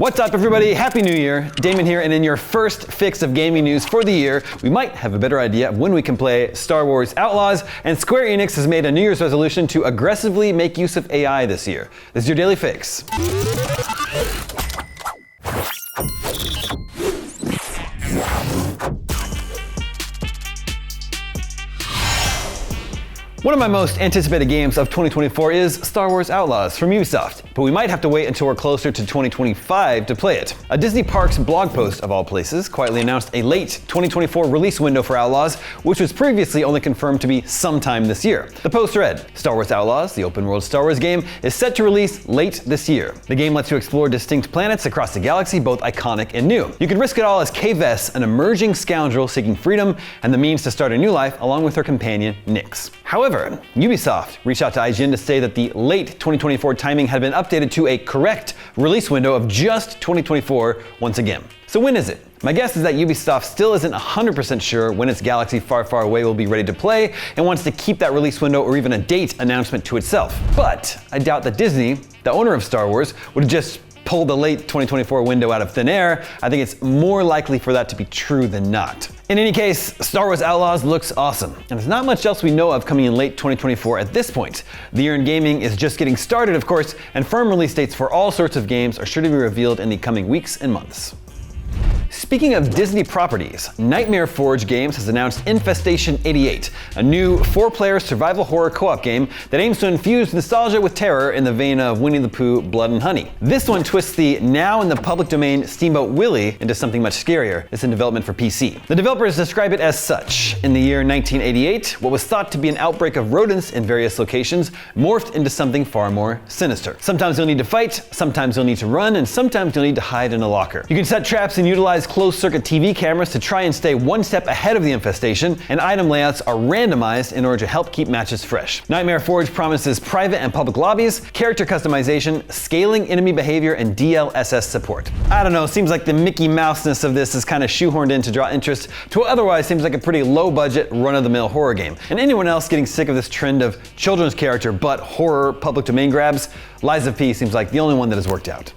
What's up, everybody? Happy New Year. Damon here, and in your first fix of gaming news for the year, we might have a better idea of when we can play Star Wars Outlaws, and Square Enix has made a New Year's resolution to aggressively make use of AI this year. This is your daily fix. One of my most anticipated games of 2024 is Star Wars Outlaws from Ubisoft, but we might have to wait until we're closer to 2025 to play it. A Disney Parks blog post, of all places, quietly announced a late 2024 release window for Outlaws, which was previously only confirmed to be sometime this year. The post read, Star Wars Outlaws, the open-world Star Wars game, is set to release late this year. The game lets you explore distinct planets across the galaxy, both iconic and new. You can risk it all as Kay Vess, an emerging scoundrel seeking freedom and the means to start a new life along with her companion, Nyx. However, Ubisoft reached out to IGN to say that the late 2024 timing had been updated to a correct release window of just 2024 once again. So when is it? My guess is that Ubisoft still isn't 100% sure when its Galaxy Far Far Away will be ready to play and wants to keep that release window or even a date announcement to itself. But I doubt that Disney, the owner of Star Wars, would just pull the late 2024 window out of thin air. I think it's more likely for that to be true than not. In any case, Star Wars Outlaws looks awesome, and there's not much else we know of coming in late 2024 at this point. The year in gaming is just getting started, of course, and firm release dates for all sorts of games are sure to be revealed in the coming weeks and months. Speaking of Disney properties, Nightmare Forge Games has announced Infestation 88, a new 4-player survival horror co-op game that aims to infuse nostalgia with terror in the vein of Winnie the Pooh, Blood and Honey. This one twists the now in the public domain Steamboat Willie into something much scarier. It's in development for PC. The developers describe it as such. In the year 1988, what was thought to be an outbreak of rodents in various locations morphed into something far more sinister. Sometimes you'll need to fight, sometimes you'll need to run, and sometimes you'll need to hide in a locker. You can set traps and utilize closed-circuit TV cameras to try and stay one step ahead of the infestation, and item layouts are randomized in order to help keep matches fresh. Nightmare Forge promises private and public lobbies, character customization, scaling enemy behavior, and DLSS support. I don't know, seems like the Mickey Mouse-ness of this is kind of shoehorned in to draw interest to what otherwise seems like a pretty low-budget, run-of-the-mill horror game. And anyone else getting sick of this trend of children's character but horror public domain grabs, Lies of P seems like the only one that has worked out.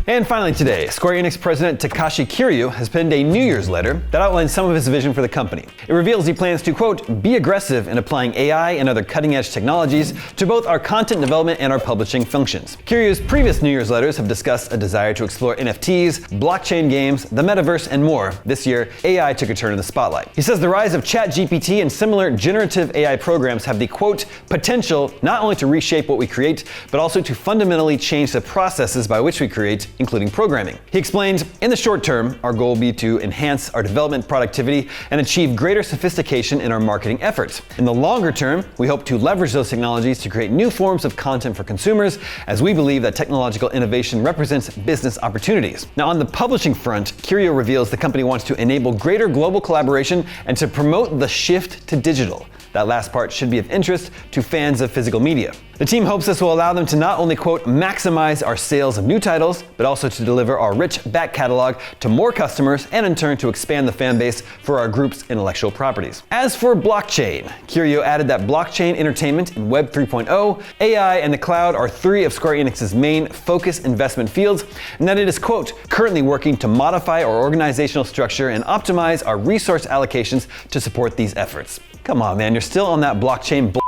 And finally today, Square Enix president Takashi Kiryu has penned a New Year's letter that outlines some of his vision for the company. It reveals he plans to, quote, be aggressive in applying AI and other cutting-edge technologies to both our content development and our publishing functions. Kiryu's previous New Year's letters have discussed a desire to explore NFTs, blockchain games, the metaverse, and more. This year, AI took a turn in the spotlight. He says the rise of ChatGPT and similar generative AI programs have the, quote, potential not only to reshape what we create, but also to fundamentally change the processes by which we create, including programming. He explained, in the short term, our goal will be to enhance our development productivity and achieve greater sophistication in our marketing efforts. In the longer term, we hope to leverage those technologies to create new forms of content for consumers, as we believe that technological innovation represents business opportunities. Now, on the publishing front, Kiryu reveals the company wants to enable greater global collaboration and to promote the shift to digital. That last part should be of interest to fans of physical media. The team hopes this will allow them to not only, quote, maximize our sales of new titles, but also to deliver our rich back catalog to more customers and in turn to expand the fan base for our group's intellectual properties. As for blockchain, Kiryu added that blockchain entertainment and Web 3.0, AI, and the cloud are 3 of Square Enix's main focus investment fields, and that it is, quote, currently working to modify our organizational structure and optimize our resource allocations to support these efforts. Come on, man, you're still on that blockchain bullshit.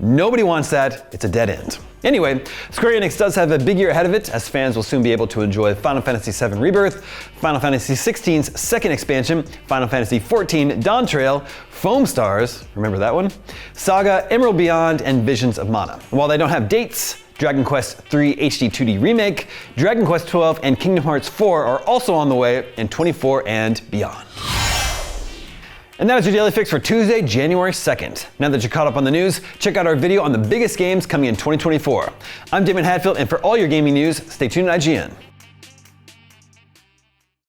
Nobody wants that. It's a dead end. Anyway, Square Enix does have a big year ahead of it, as fans will soon be able to enjoy Final Fantasy VII Rebirth, Final Fantasy XVI's second expansion, Final Fantasy XIV Dawn Trail, Foam Stars, remember that one? Saga, Emerald Beyond, and Visions of Mana. And while they don't have dates, Dragon Quest III HD 2D Remake, Dragon Quest XII, and Kingdom Hearts 4 are also on the way in 24 and beyond. And that is your daily fix for Tuesday, January 2nd. Now that you're caught up on the news, check out our video on the biggest games coming in 2024. I'm Damon Hadfield, and for all your gaming news, stay tuned to IGN.